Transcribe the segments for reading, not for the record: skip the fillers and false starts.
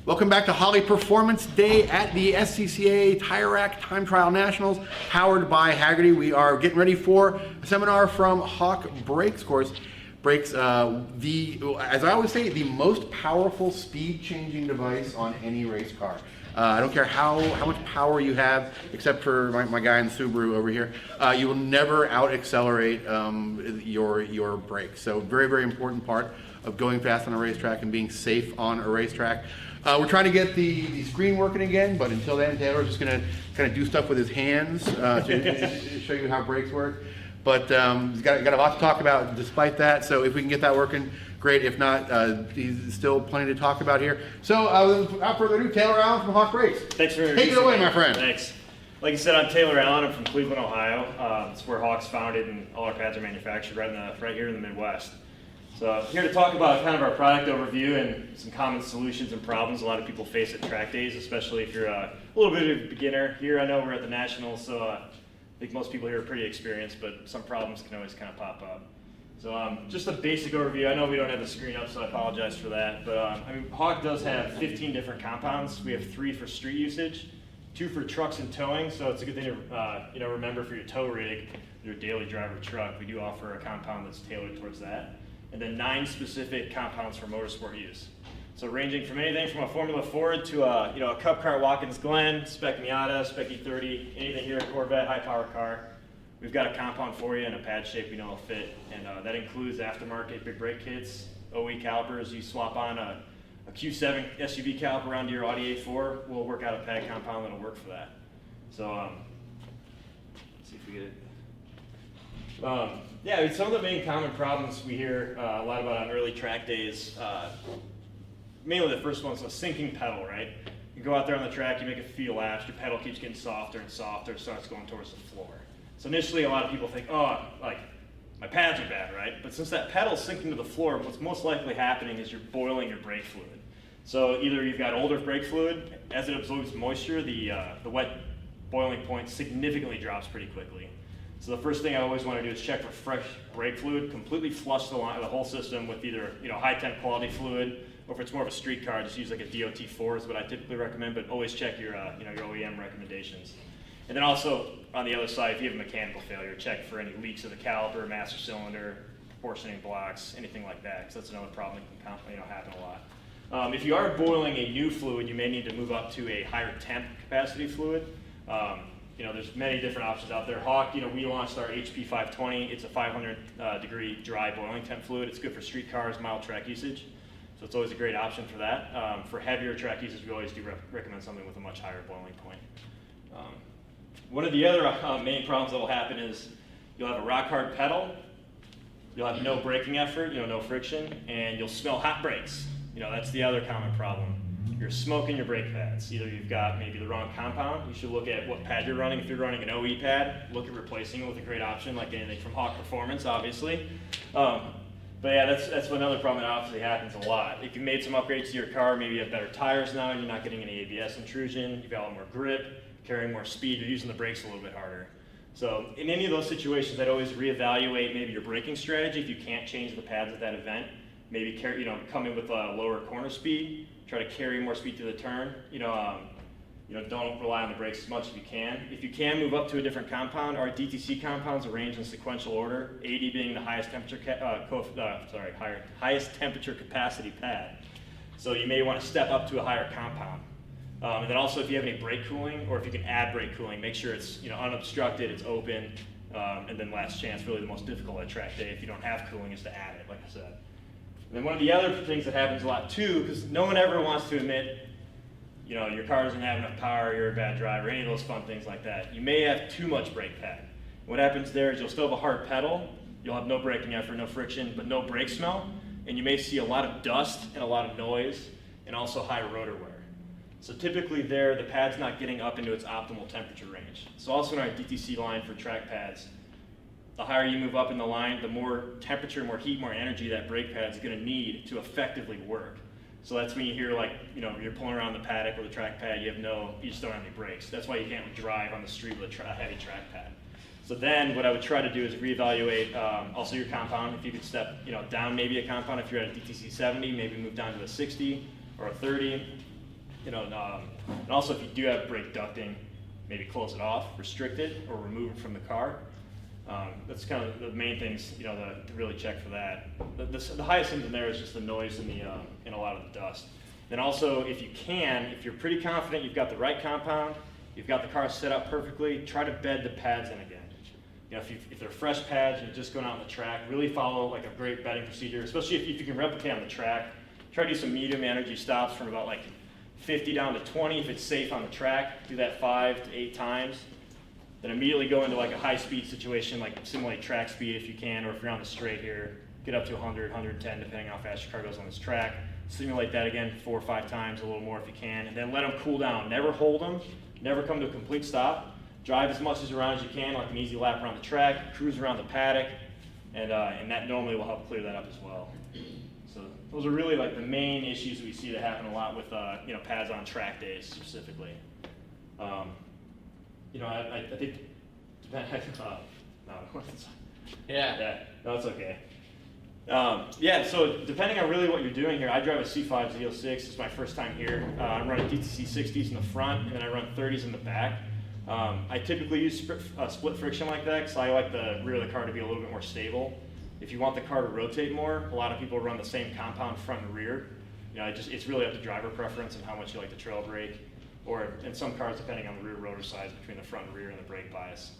Welcome back to Holley Performance Day at the SCCA Tire Rack Time Trial Nationals, powered by Hagerty. We are getting ready for a seminar from Hawk Brakes. Of course, brakes, as I always say, the most powerful speed-changing device on any race car. I don't care how much power you have, except for my guy in the Subaru over here. You will never out-accelerate your brakes. So very, very important part of going fast on a racetrack and being safe on a racetrack. We're trying to get the screen working again, but until then, Taylor's just going to kind of do stuff with his hands to show you how brakes work. But he's got a lot to talk about despite that, so if we can get that working, great. If not, he's still plenty to talk about here. So without further ado, Taylor Allen from Hawk Brakes. Thanks for Take it away, my friend. Thanks. Like you said, I'm Taylor Allen. I'm from Cleveland, Ohio. It's where Hawk's founded and all our pads are manufactured right here in the Midwest. So here to talk about kind of our product overview and some common solutions and problems a lot of people face at track days, especially if you're a little bit of a beginner. Here I know we're at the Nationals, so I think most people here are pretty experienced, but some problems can always kind of pop up. So just a basic overview. I know we don't have the screen up, so I apologize for that. But I mean, Hawk does have 15 different compounds. We have 3 for street usage, 2 for trucks and towing. So it's a good thing to remember for your tow rig, your daily driver truck. We do offer a compound that's tailored towards that. And then 9 specific compounds for motorsport use. So ranging from anything from a Formula Ford to a Cup Car Watkins Glen, Spec Miata, Spec E30, anything here, a Corvette, high power car. We've got a compound for you in a pad shape we know will fit, and that includes aftermarket big brake kits, OE calipers. You swap on a Q7 SUV caliper onto your Audi A4, we'll work out a pad compound that'll work for that. So let's see if we get it. Yeah, some of the main common problems we hear a lot about on early track days, mainly the first one's a sinking pedal, right? You go out there on the track, you make a few laps, your pedal keeps getting softer and softer, it starts going towards the floor. So initially a lot of people think, oh, like my pads are bad, right? But since that pedal's sinking to the floor, what's most likely happening is you're boiling your brake fluid. So either you've got older brake fluid, as it absorbs moisture, the wet boiling point significantly drops pretty quickly. So the first thing I always want to do is check for fresh brake fluid, completely flush the whole system with either high temp quality fluid, or if it's more of a street car, just use like a DOT4 is what I typically recommend, but always check your your OEM recommendations. And then also on the other side, if you have a mechanical failure, check for any leaks of the caliper, master cylinder, proportioning blocks, anything like that, because that's another problem that can happen a lot. If you are boiling a new fluid, you may need to move up to a higher temp capacity fluid. There's many different options out there. Hawk, we launched our HP 520. It's a 500 degree dry boiling temp fluid. It's good for street cars, mild track usage. So it's always a great option for that. For heavier track usage, we always do recommend something with a much higher boiling point. One of the other main problems that will happen is you'll have a rock hard pedal, you'll have no braking effort, no friction, and you'll smell hot brakes. That's the other common problem. You're smoking your brake pads. Either you've got maybe the wrong compound, you should look at what pad you're running. If you're running an OE pad, look at replacing it with a great option like anything from Hawk Performance, obviously. But yeah, that's another problem that obviously happens a lot. If you made some upgrades to your car, maybe you have better tires now, you're not getting any ABS intrusion, you've got a lot more grip, carrying more speed, you're using the brakes a little bit harder. So in any of those situations, I'd always reevaluate maybe your braking strategy if you can't change the pads at that event. Maybe come in with a lower corner speed, try to carry more speed through the turn. Don't rely on the brakes as much as you can. If you can move up to a different compound, our DTC compounds arrange in sequential order, 80 being the highest temperature highest temperature capacity pad. So you may want to step up to a higher compound. And then also if you have any brake cooling, or if you can add brake cooling, make sure it's unobstructed, it's open, and then last chance, really the most difficult at track day if you don't have cooling is to add it, like I said. And then one of the other things that happens a lot too, because no one ever wants to admit your car doesn't have enough power, you're a bad driver, any of those fun things like that. You may have too much brake pad. What happens there is you'll still have a hard pedal, you'll have no braking effort, no friction, but no brake smell, and you may see a lot of dust and a lot of noise, and also high rotor wear. So typically there, the pad's not getting up into its optimal temperature range. So also in our DTC line for track pads, the higher you move up in the line, the more temperature, more heat, more energy that brake pad's gonna need to effectively work. So that's when you hear you're pulling around the paddock or the track pad, you just don't have any brakes. That's why you can't drive on the street with a heavy track pad. So then what I would try to do is reevaluate also your compound. If you could step down maybe a compound, if you're at a DTC 70, maybe move down to a 60 or a 30. You know, and also if you do have brake ducting, maybe close it off, restrict it, or remove it from the car. That's kind of the main things, you know, to really check for that. The highest symptom there is just the noise and a lot of the dust. Then also, if you're pretty confident you've got the right compound, you've got the car set up perfectly, try to bed the pads in again. You know, if they're fresh pads and you're just going out on the track, really follow like a great bedding procedure, especially if you can replicate on the track. Try to do some medium energy stops from about like 50 down to 20 if it's safe on the track. Do that 5 to 8 times. Then immediately go into like a high speed situation, like simulate track speed if you can, or if you're on the straight here, get up to 100, 110 depending on how fast your car goes on this track. Simulate that again 4 or 5 times, a little more if you can, and then let them cool down. Never hold them, never come to a complete stop. Drive as much as around as you can, like an easy lap around the track, cruise around the paddock, and that normally will help clear that up as well. So those are really like the main issues we see that happen a lot with you know, pads on track days specifically. You know, I think no, yeah, no, it's okay. Yeah, so depending on really what you're doing here, I drive a C5 Z06. It's my first time here. I'm running DTC 60s in the front, and then I run 30s in the back. I typically use split friction like that because I like the rear of the car to be a little bit more stable. If you want the car to rotate more, a lot of people run the same compound front and rear. You know, it's really up to driver preference and how much you like the trail brake, or in some cars, depending on the rear rotor size between the front and rear and the brake bias.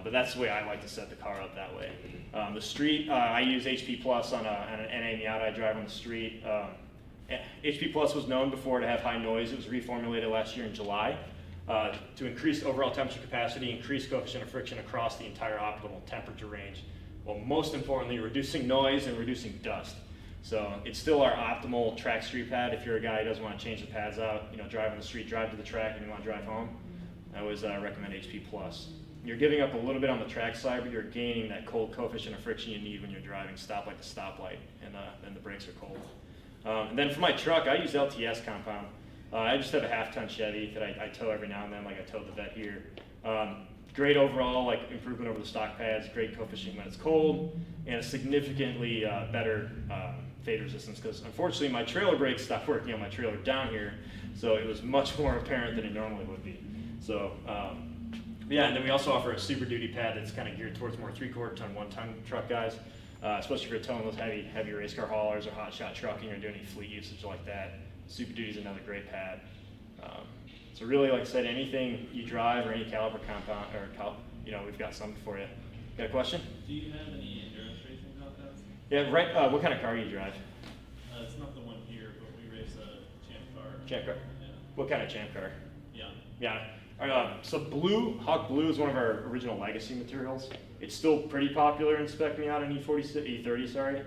But that's the way I like to set the car up that way. The street, I use HP Plus on an NA Miata I drive on the street. HP Plus was known before to have high noise. It was reformulated last year in July to increase overall temperature capacity, increase coefficient of friction across the entire optimal temperature range. Well, most importantly, reducing noise and reducing dust. So it's still our optimal track street pad. If you're a guy who doesn't want to change the pads out, you know, drive on the street, drive to the track, and you want to drive home, I always recommend HP Plus. You're giving up a little bit on the track side, but you're gaining that cold coefficient of friction you need when you're driving stop like the stoplight, and then the brakes are cold. And then for my truck, I use LTS compound. I just have a half-ton Chevy that I tow every now and then, like I towed the vet here. Great overall, like improvement over the stock pads, great coefficient when it's cold, and a significantly better fade resistance, because unfortunately my trailer brakes stopped working on my trailer down here, so it was much more apparent than it normally would be. So yeah, and then we also offer a Super Duty pad that's kind of geared towards more 3/4 ton, 1 ton truck guys, especially if you're towing those heavy race car haulers or hot shot trucking or doing any fleet usage like that. Super Duty is another great pad. So really, like I said, anything you drive or any caliper compound, you know, we've got something for you. Got a question? Do you have any endurance racing compounds? Yeah, right. What kind of car do you drive? It's not the one here, but we race a champ car. Champ car. Yeah. What kind of champ car? Yeah. Yeah. So Hawk Blue is one of our original legacy materials. It's still pretty popular in spec Miata and E30, sorry.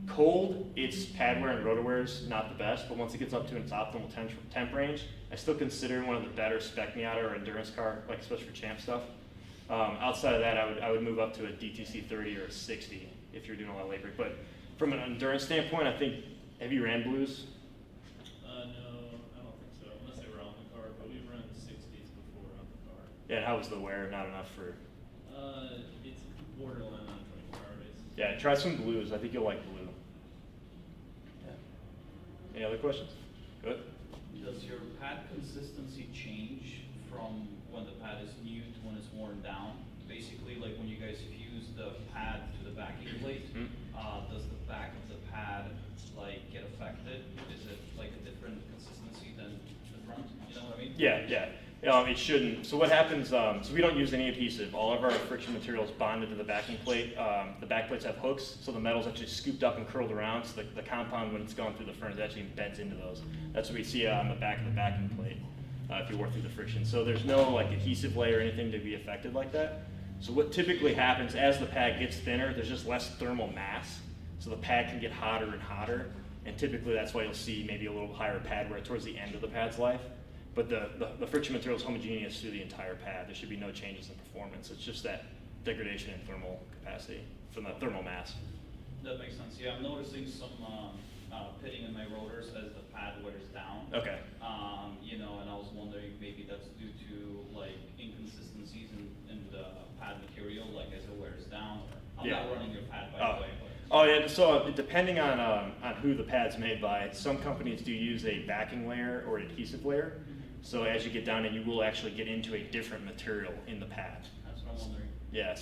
Cold, its pad wear and rotor wear is not the best, but once it gets up to its optimal temp range, I still consider it one of the better spec Miata or endurance car, like especially for champ stuff. Outside of that, I would move up to a DTC 30 or a 60 if you're doing a lot of late brake. But from an endurance standpoint, I think, have you ran Blues? No, I don't think so, unless they were on the car, but we've run 60s before on the car. Yeah, and how was the wear? Not enough for... It's borderline on 24-hour races. Yeah, try some Blues. I think you'll like Blue. Yeah. Any other questions? Good. Does your pad consistency change from when the pad is new to when it's worn down? Basically, like when you guys fuse the pad to the backing plate, does the back of the pad like get affected? Is it like a different consistency than the front? You know what I mean? Yeah. It shouldn't. So what happens, so we don't use any adhesive. All of our friction material is bonded to the backing plate. The back plates have hooks, so the metal's actually scooped up and curled around, so the compound, when it's gone through the furnace, actually embeds into those. That's what we see on the back of the backing plate if you work through the friction. So there's no like adhesive layer or anything to be affected like that. So what typically happens, as the pad gets thinner, there's just less thermal mass, so the pad can get hotter and hotter, and typically that's why you'll see maybe a little higher pad wear towards the end of the pad's life. But the friction material is homogeneous through the entire pad. There should be no changes in performance. It's just that degradation in thermal capacity from the thermal mass. That makes sense. Yeah, I'm noticing some pitting in my rotors as the pad wears down. Okay. You know, and I was wondering maybe that's due to like inconsistencies in the pad material, like as it wears down. I'm not running your pad by the way. But Oh yeah, so depending on who the pad's made by, some companies do use a backing layer or adhesive layer. So as you get down it, you will actually get into a different material in the pad. That's what I'm wondering. Yeah,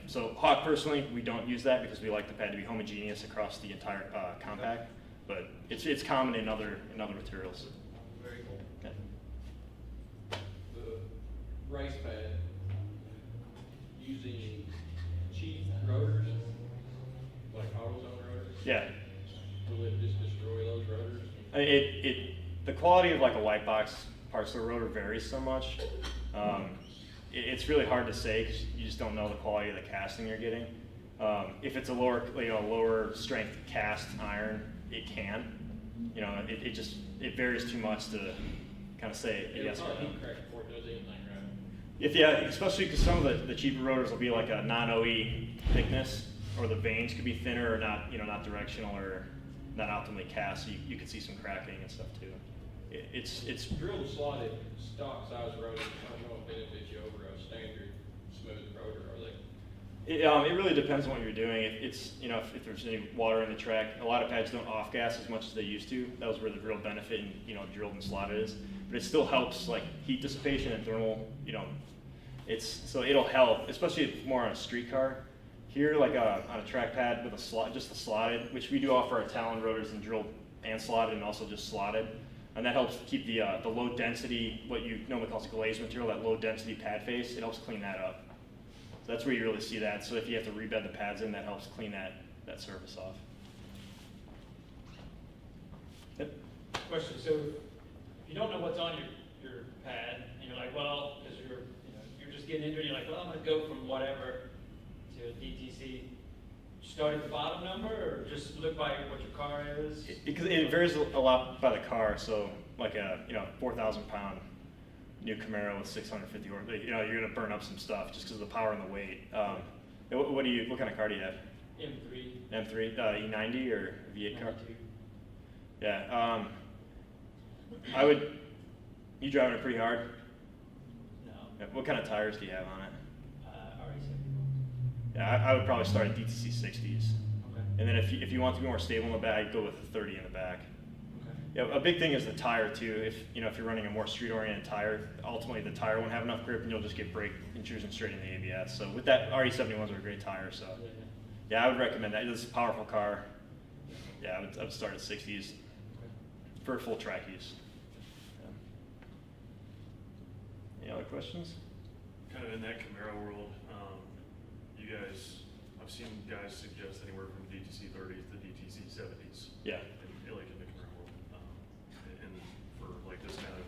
so Hawk personally, we don't use that because we like the pad to be homogeneous across the entire compact, but it's common in other materials. Very cool. Okay. The race pad, using cheap rotors, like AutoZone rotors, Yeah, will it just destroy those rotors? the quality of like a white box parcel rotor varies so much. It's really hard to say because you just don't know the quality of the casting you're getting. If it's a lower strength cast iron, it can. It varies too much to kind of say yes or no. Heat crack before it does anything, right? Especially because some of the cheaper rotors will be like a non-OE thickness, or the vanes could be thinner or not, not directional or not optimally cast. So you could see some cracking and stuff too. It's Drilled slotted stock size rotors, I don't know if it benefits you over a standard smooth rotor, are they? It really depends on what you're doing. If there's any water in the track, a lot of pads don't off gas as much as they used to. That was where the real benefit in drilled and slotted is. But it still helps like heat dissipation and thermal. So it'll help, especially if it's more on a street car. Here, like on a track pad with just the slotted, which we do offer our Talon rotors in drilled and slotted, and also just slotted. And that helps keep the low density, what you normally call glazed material, that low density pad face. It helps clean that up. So that's where you really see that. So if you have to rebed the pads in, that helps clean that surface off. Yep. Question, so if you don't know what's on your pad, and you're like, well, because you're just getting into it, you're like, well, I'm gonna go from whatever to a DTC, start at the bottom number, or just look by what your car is? Because it varies a lot by the car. So like a 4,000 pound new Camaro with 650 horse, you're gonna burn up some stuff just because of the power and the weight. What kind of car do you have? M3. M3, E90 or V8 car? 92. Yeah. You driving it pretty hard? No. What kind of tires do you have on it? RE71. Yeah, I would probably start at DTC 60s. Okay. And then if you want to be more stable in the back, go with a 30 in the back. Okay. Yeah, a big thing is the tire too. If you're running a more street-oriented tire, ultimately the tire won't have enough grip, and you'll just get brake intrusion straight in the ABS. So with that, RE71s are a great tire. So yeah, I would recommend that. It's a powerful car. Yeah, I would start at 60s for full track use. Yeah. Any other questions? Kind of in that Camaro world, I've seen guys suggest anywhere from DTC 30s to DTC 70s. Yeah. Like in the Camaro world. And for like this kind of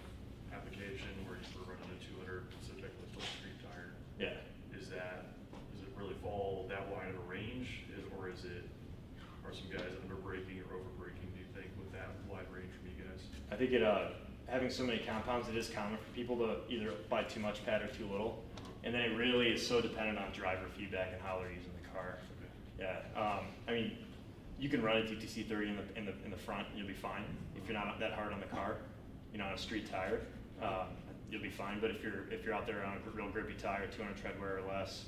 application where you're running a 200 Pacific with a street tire. Yeah. Does it really fall that wide of a range? Are some guys under braking or over braking, do you think, with that wide range from you guys? I think having so many compounds, it is common for people to either buy too much pad or too little. And then it really is so dependent on driver feedback and how they're using the car. Okay. Yeah. You can run a DTC 30 in the front, and you'll be fine. If you're not that hard on the car, on a street tire, you'll be fine. But if you're out there on a real grippy tire, 200 tread wear or less,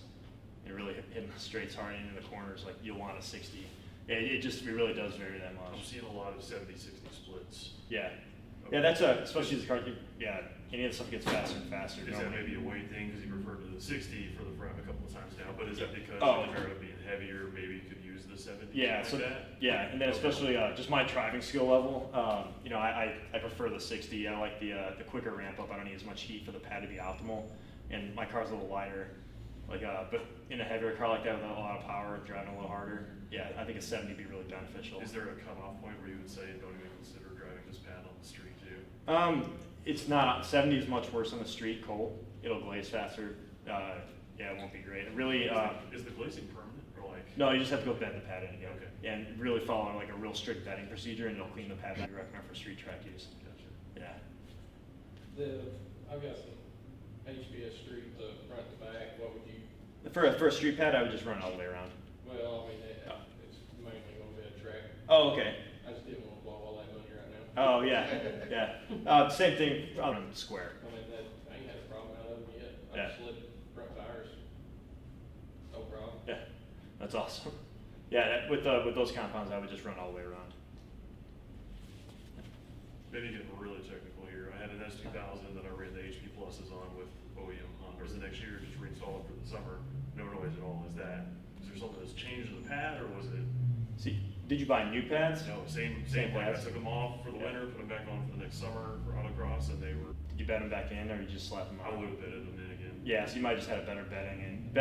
and really hitting the straights hard into the corners, like you'll want a 60. It really does vary that much. I'm seeing a lot of 70-60 splits. Yeah. Yeah, that's especially as the car, any of the stuff gets faster and faster. Is that maybe a weight thing, because you referred to the 60 for the front a couple of times now, but is that because Oh. the Camaro being heavier, maybe you could use the 70? Yeah, like that? yeah, and then especially just my driving skill level, I prefer the 60. I like the quicker ramp up. I don't need as much heat for the pad to be optimal, and my car's a little lighter. But in a heavier car like that with a lot of power, driving a little harder, yeah, I think a 70 would be really beneficial. Is there a cutoff point where you would say don't even consider driving this pad on the street too? It's not. 70 is much worse on the street, cold. It'll glaze faster. It won't be great. It really. Is the glazing permanent or like? No, you just have to go bed the pad in again. Okay. And really follow like a real strict bedding procedure, and it'll clean the pad that you recommend for street track use. Gotcha. Yeah. I've got some HBS street, the front to back, what would you, For a street pad, I would just run all the way around. well, it's mainly gonna be a track. Oh, okay. I just didn't wanna blow all that money right now. Oh, yeah. Same thing on square. I mean, I ain't had a problem out of them yet. Yeah. I slid front tires, no problem. Yeah, that's awesome. Yeah, with those compounds, I would just run all the way around. Maybe getting really technical here. I had an S2000 that I ran the HP Pluses on with OEM Hondas. The next year, just reinstall it for the summer. No noise at all. Is there something that's changed in the pad, or was it? See, did you buy new pads? No, same Same plan. I pads? took them off for the winter, put them back on for the next summer for autocross, and they were. Did you bed them back in, or you just slap them I on? would have betted them in again. Yeah, so you might just had a better bedding and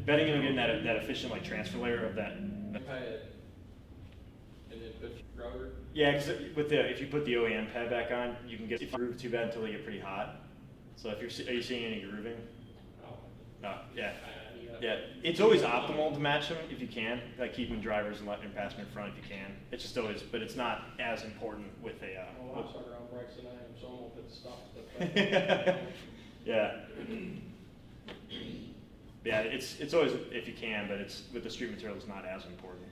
bedding in and getting that efficient like transfer layer of that. Pad, and then put your rotor. Yeah, because if you put the OEM pad back on, you can get if you groove too bad until they get pretty hot. So if are you seeing any grooving? Oh, No, yeah. yeah. Yeah, it's always optimal to match them if you can, like keeping drivers and letting them pass them in front if you can. It's just always, but it's not as important with a. Well, I started on brakes and I am, so I'm gonna put the stock stuff back. Yeah. Yeah, it's always if you can, but it's with the street material, it's not as important.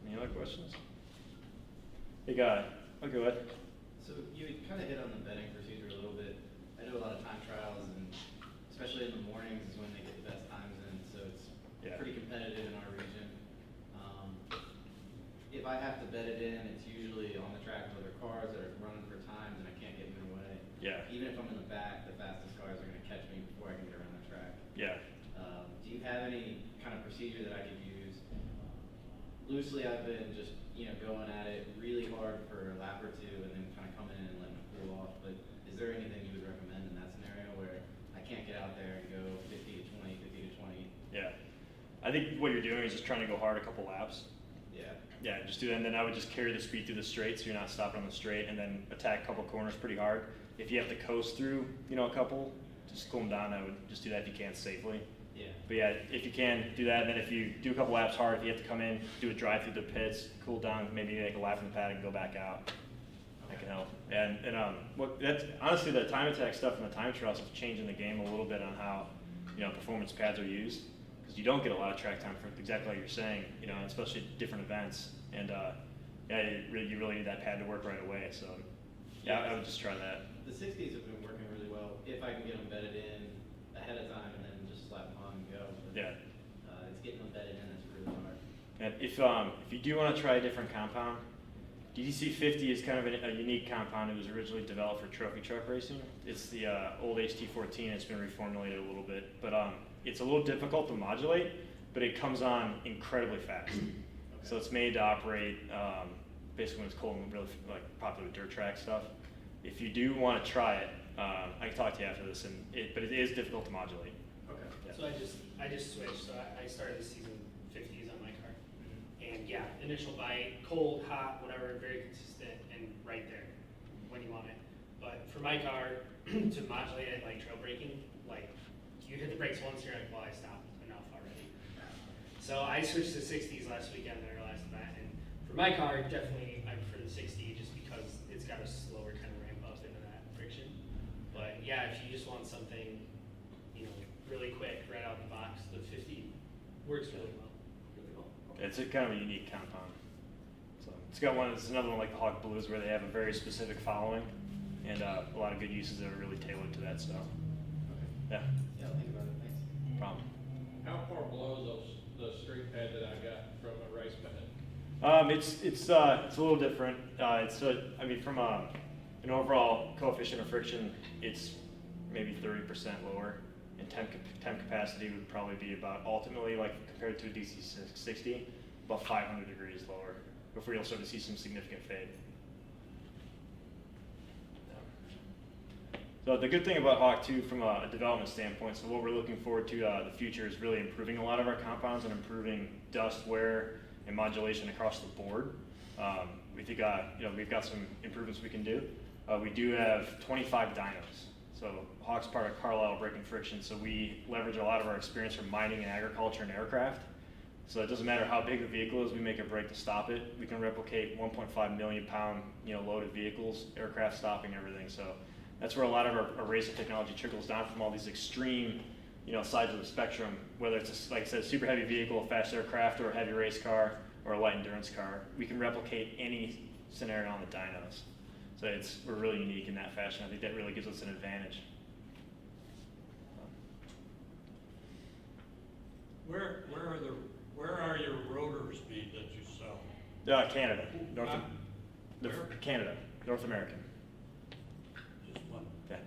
Any other questions? Hey, guy. I'll go ahead. So you kind of hit on the betting procedure a little bit. I do a lot of time trials, and especially in the mornings is when they get the best times in, so it's pretty competitive in our region. If I have to bet it in, it's usually on the track with other cars that are running for times and I can't get in their way. Yeah. Even if I'm in the back, the fastest cars are going to catch me before I can get around the track. Yeah. Do you have any kind of procedure that I could use? Loosely, I've been just, going at it really hard for a lap or two and then kind of coming in and letting it cool off. But is there anything you would recommend in that scenario where I can't get out there and go 50 to 20, 50 to 20? Yeah. I think what you're doing is just trying to go hard a couple laps. Yeah. Yeah, just do that, and then I would just carry the speed through the straight so you're not stopping on the straight, and then attack a couple corners pretty hard. If you have to coast through, a couple, just cool them down. I would just do that if you can safely. Yeah. But yeah, if you can, do that, and then if you do a couple laps hard, if you have to come in, do a drive through the pits, cool down, maybe make a lap in the pad and go back out. That can help. And that's honestly the time attack stuff and the time trials is changing the game a little bit on how performance pads are used, because you don't get a lot of track time for exactly like you're saying, especially at different events. And you really need that pad to work right away. So yeah, I would just try that. The 60s have been working really well if I can get them bedded in ahead of time and then just slap them on and go. But, Yeah. it's getting them bedded in that's really hard. And if you do want to try a different compound, DTC 50 is kind of a unique compound. It was originally developed for trophy truck racing. It's the old HT14. It's been reformulated a little bit, but it's a little difficult to modulate, but it comes on incredibly fast. So it's made to operate basically when it's cold and really like popular dirt track stuff. If you do want to try it, I can talk to you after this, but it is difficult to modulate. Okay. Yeah. So I just switched. So I started the season 50s on my car, and yeah, initial bite, cold, hot, whatever, very consistent and right there when you want it. But for my car, to modulate it like trail braking, like you hit the brakes once, you're like, well, I stopped enough already. So I switched to 60s last weekend and I realized that. And for my car, definitely I prefer the 60 just because it's got a slower kind of ramp up into that friction. But yeah, if you just want something, really quick right out the box, the 50 works really well. It's a kind of a unique compound. So it's another one like the Hawk Blues where they have a very specific following and a lot of good uses that are really tailored to that stuff. Okay. Yeah, Yeah, I'll think about it. Thanks. no problem. How far below the street pad that I got from a race pad? It's a little different. From an overall coefficient of friction, it's maybe 30% lower, and temp capacity would probably be about ultimately like compared to a DC 60, about 500 degrees lower before you'll start to see some significant fade. So the good thing about Hawk 2 from a development standpoint, so what we're looking forward to the future is really improving a lot of our compounds and improving dust, wear, and modulation across the board. We think we've got some improvements we can do. We do have 25 dynos. So Hawk's part of Carlisle Brake and Friction, so we leverage a lot of our experience from mining and agriculture and aircraft. So it doesn't matter how big the vehicle is, we make a brake to stop it. We can replicate 1.5 million pound loaded vehicles, aircraft stopping everything. So that's where a lot of our racing technology trickles down from all these extreme sides of the spectrum, whether it's like I said, a super heavy vehicle, a fast aircraft, or a heavy race car, or a light endurance car. We can replicate any scenario on the dynos. So we're really unique in that fashion. I think that really gives us an advantage. Where are your rotor speed that you sell? Canada, Where? Canada, North American. Just one. Yeah.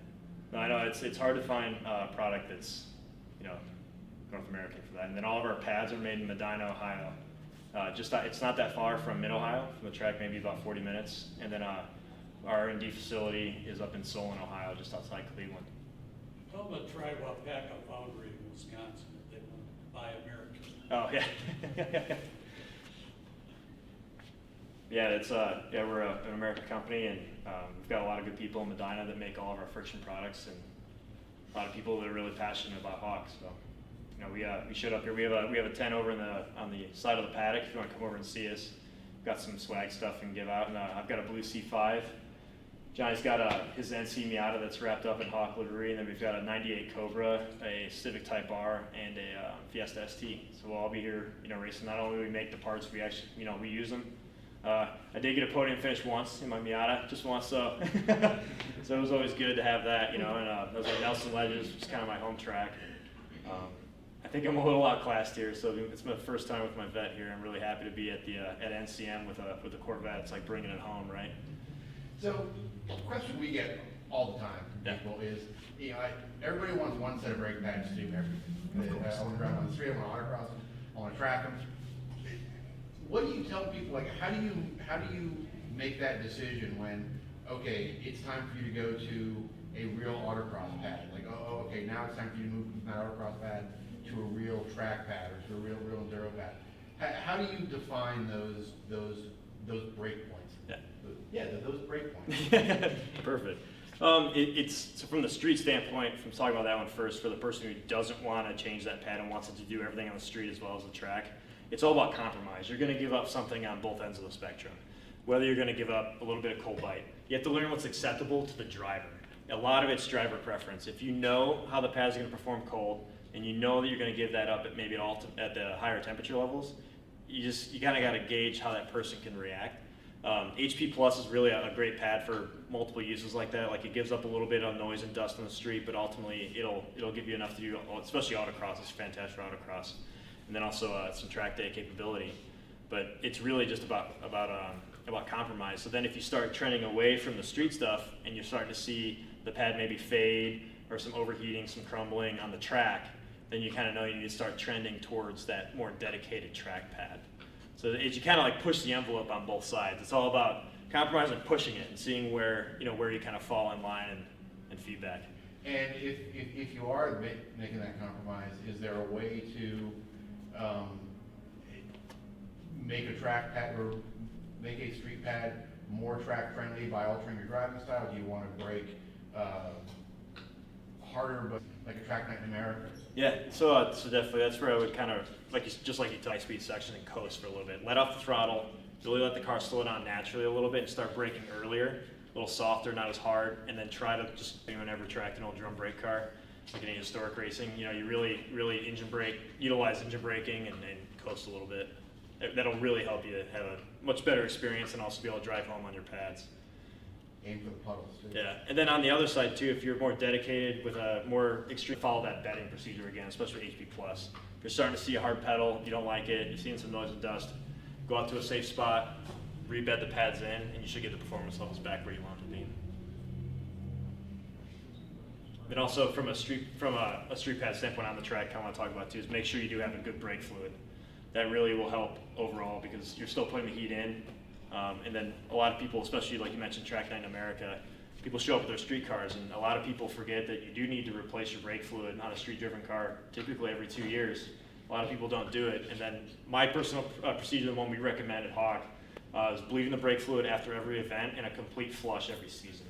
No, I know it's hard to find a product that's, North American for that. And then all of our pads are made in Medina, Ohio. It's not that far from Mid-Ohio, from the track, maybe about 40 minutes. And then our R&D facility is up in Solon, Ohio, just outside Cleveland. Tell them to try Wapaka Foundry in Wisconsin if they want to buy American. Oh, yeah. Yeah, we're an American company, and we've got a lot of good people in Medina that make all of our friction products, and a lot of people that are really passionate about Hawk. So, we showed up here. We have a tent over on the side of the paddock. If you want to come over and see us, we've got some swag stuff we can give out, and I've got a blue C5. Johnny's got his NC Miata that's wrapped up in Hawk livery, and then we've got a 98 Cobra, a Civic Type R, and a Fiesta ST. So we'll all be here, racing. Not only do we make the parts, we actually, we use them. I did get a podium finish once in my Miata, just once, so so it was always good to have that, and that was like Nelson Ledges, which is kind of my home track. I think I'm a little outclassed here, so it's my first time with my vet here. I'm really happy to be at NCM with a Corvette. It's like bringing it home, right? So, the question we get all the time from people is, everybody wants one set of brake pads to do everything. I want to run on the street, I want to autocross them, I want to track them. What do you tell people, like, how do you make that decision when, okay, it's time for you to go to a real autocross pad? Like, okay, now it's time for you to move from that autocross pad to a real track pad or to a real enduro pad. How do you define those break points? Those break points. Perfect. It's so from the street standpoint, from talking about that one first, for the person who doesn't want to change that pad and wants it to do everything on the street as well as the track, it's all about compromise. You're going to give up something on both ends of the spectrum. Whether you're going to give up a little bit of cold bite, you have to learn what's acceptable to the driver. A lot of it's driver preference. If you know how the pad's going to perform cold, and you know that you're going to give that up at maybe at the higher temperature levels, you kind of got to gauge how that person can react. HP Plus is really a great pad for multiple uses like that. Like, it gives up a little bit on noise and dust on the street, but ultimately it'll give you enough to do, especially autocross. It's fantastic for autocross, and then also some track day capability. But it's really just about compromise. So then if you start trending away from the street stuff and you're starting to see the pad maybe fade or some overheating, some crumbling on the track, then you kind of know you need to start trending towards that more dedicated track pad. So you kind of like push the envelope on both sides. It's all about compromising and pushing it and seeing where you kind of fall in line and feedback. And if you are making that compromise, is there a way to make a track pad or make a street pad more track friendly by altering your driving style? Do you want to brake harder, but like a track night in America? Yeah, so definitely that's where I would kind of just like you high speed section and coast for a little bit. Let off the throttle, really let the car slow down naturally a little bit and start braking earlier, a little softer, not as hard, and then try to just, whenever tracked an old drum brake car, like any historic racing, you really utilize engine braking and coast a little bit. That'll really help you have a much better experience and also be able to drive home on your pads. Aim for the puddles too. Yeah, and then on the other side too, if you're more dedicated with a more extreme, follow that bedding procedure again, especially with HP Plus. If you're starting to see a hard pedal, you don't like it, you're seeing some noise and dust, go out to a safe spot, rebed the pads in, and you should get the performance levels back where you want them to be. And also from a street pad standpoint on the track, I want to talk about too is make sure you do have a good brake fluid. That really will help overall because you're still putting the heat in. And then a lot of people, especially like you mentioned Track Night in America, people show up with their street cars, and a lot of people forget that you do need to replace your brake fluid on a street-driven car typically every 2 years. A lot of people don't do it. And then my personal procedure, the one we recommend at Hawk, is bleeding the brake fluid after every event and a complete flush every season.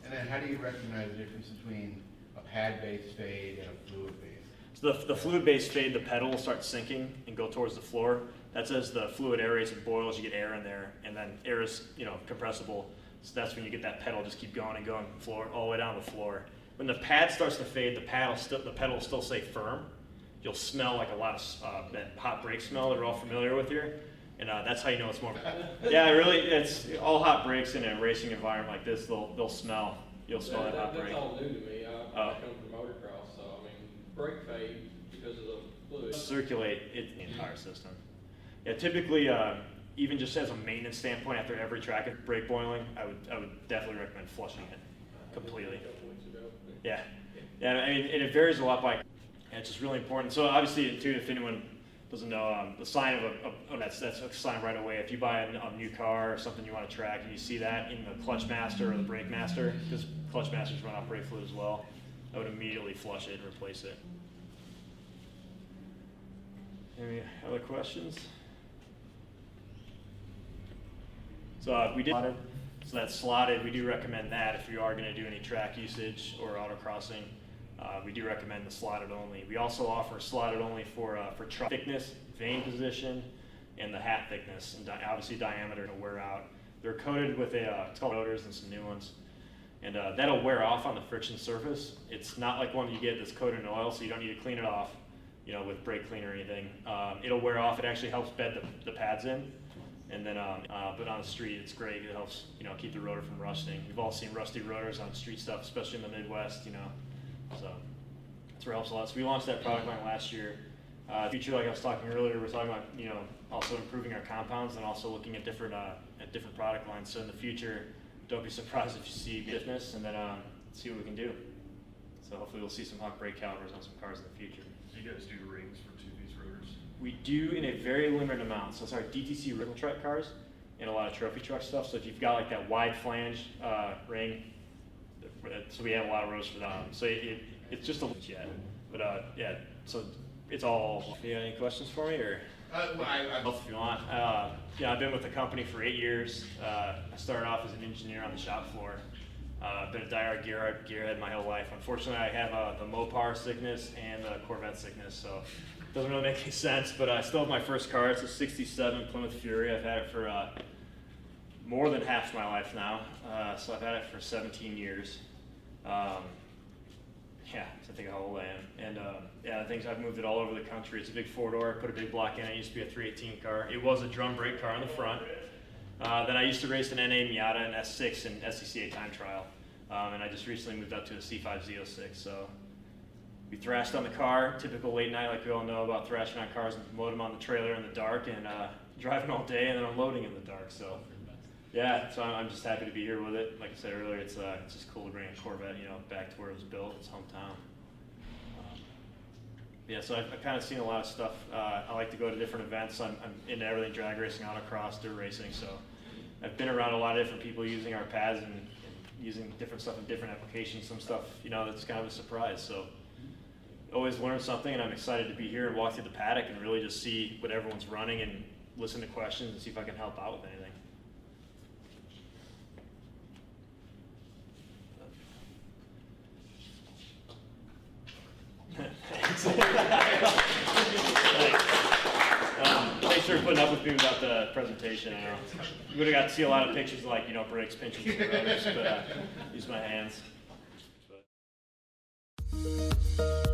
And then how do you recognize the difference between a pad-based fade and a fluid-based? So the fluid-based fade, the pedal will start sinking and go towards the floor. That's as the fluid aerates and boils, you get air in there, and then air is compressible. So that's when you get that pedal just keep going and going floor all the way down the floor. When the pad starts to fade, the pedal will still stay firm. You'll smell like a lot of that hot brake smell that we're all familiar with here, and that's how you know it's more. Yeah, really, it's all hot brakes in a racing environment like this. They'll smell. You'll smell that hot brake. That's all new to me. I come from motocross, so I mean, brake fade because of the fluid. Circulate it in the entire system. Yeah, typically, even just as a maintenance standpoint, after every track of brake boiling, I would definitely recommend flushing it completely. Yeah, yeah. I mean, and it varies a lot by. And it's just really important. So obviously, too, if anyone doesn't know, the sign of that's a sign right away. If you buy a new car or something you want to track, and you see that in the clutch master or the brake master, because clutch masters run off brake fluid as well, I would immediately flush it and replace it. Any other questions? So we did, so that's slotted. We do recommend that if you are going to do any track usage or autocrossing. We do recommend the slotted only. We also offer slotted only for truck thickness, vane position, and the hat thickness, and obviously diameter to wear out. They're coated with it's called rotors and some new ones, and that'll wear off on the friction surface. It's not like one you get that's coated in oil, so you don't need to clean it off, with brake cleaner or anything. It'll wear off. It actually helps bed the pads in. And then, but on the street, it's great. It helps, keep the rotor from rusting. We've all seen rusty rotors on street stuff, especially in the Midwest, So that's where it helps a lot. So we launched that product line last year. Future, like I was talking earlier, we're talking about, also improving our compounds and also looking at different product lines. So in the future, don't be surprised if you see business, and then see what we can do. So hopefully we'll see some hot brake calipers on some cars in the future. Do you guys do rings for two-piece rotors? We do in a very limited amount. So it's our DTC rental truck cars and a lot of trophy truck stuff. So if you've got like that wide flange ring, so we have a lot of rotors for that. So it's just a little yet, but yeah. So it's all. You got any questions for me, or? Both if you want. Yeah, I've been with the company for 8 years. I started off as an engineer on the shop floor. I've been a diehard gearhead my whole life. Unfortunately, I have the Mopar sickness and the Corvette sickness, so it doesn't really make any sense, but I still have my first car. It's a 67 Plymouth Fury. I've had it for more than half my life now, so I've had it for 17 years. Yeah, so I think how old I am. And yeah, the things I've moved it all over the country. It's a big four-door. I put a big block in it. It used to be a 318 car. It was a drum brake car in the front. Then I used to race an NA Miata and S6 in SCCA time trial. And I just recently moved up to a C5 Z06. So we thrashed on the car, typical late night, like we all know about thrashing on cars, and load them on the trailer in the dark and driving all day and then unloading in the dark. So yeah, so I'm just happy to be here with it. Like I said earlier, it's just cool to bring a Corvette, back to where it was built, its hometown. Yeah, so I've kind of seen a lot of stuff. I like to go to different events. I'm into everything drag racing, autocross, dirt racing. So I've been around a lot of different people using our pads and using different stuff in different applications. Some stuff, that's kind of a surprise. So always learn something, and I'm excited to be here and walk through the paddock and really just see what everyone's running and listen to questions and see if I can help out with anything. Thanks for putting up with me without the presentation. You would have got to see a lot of pictures of brakes, pinches, and rotors, but use my hands. But.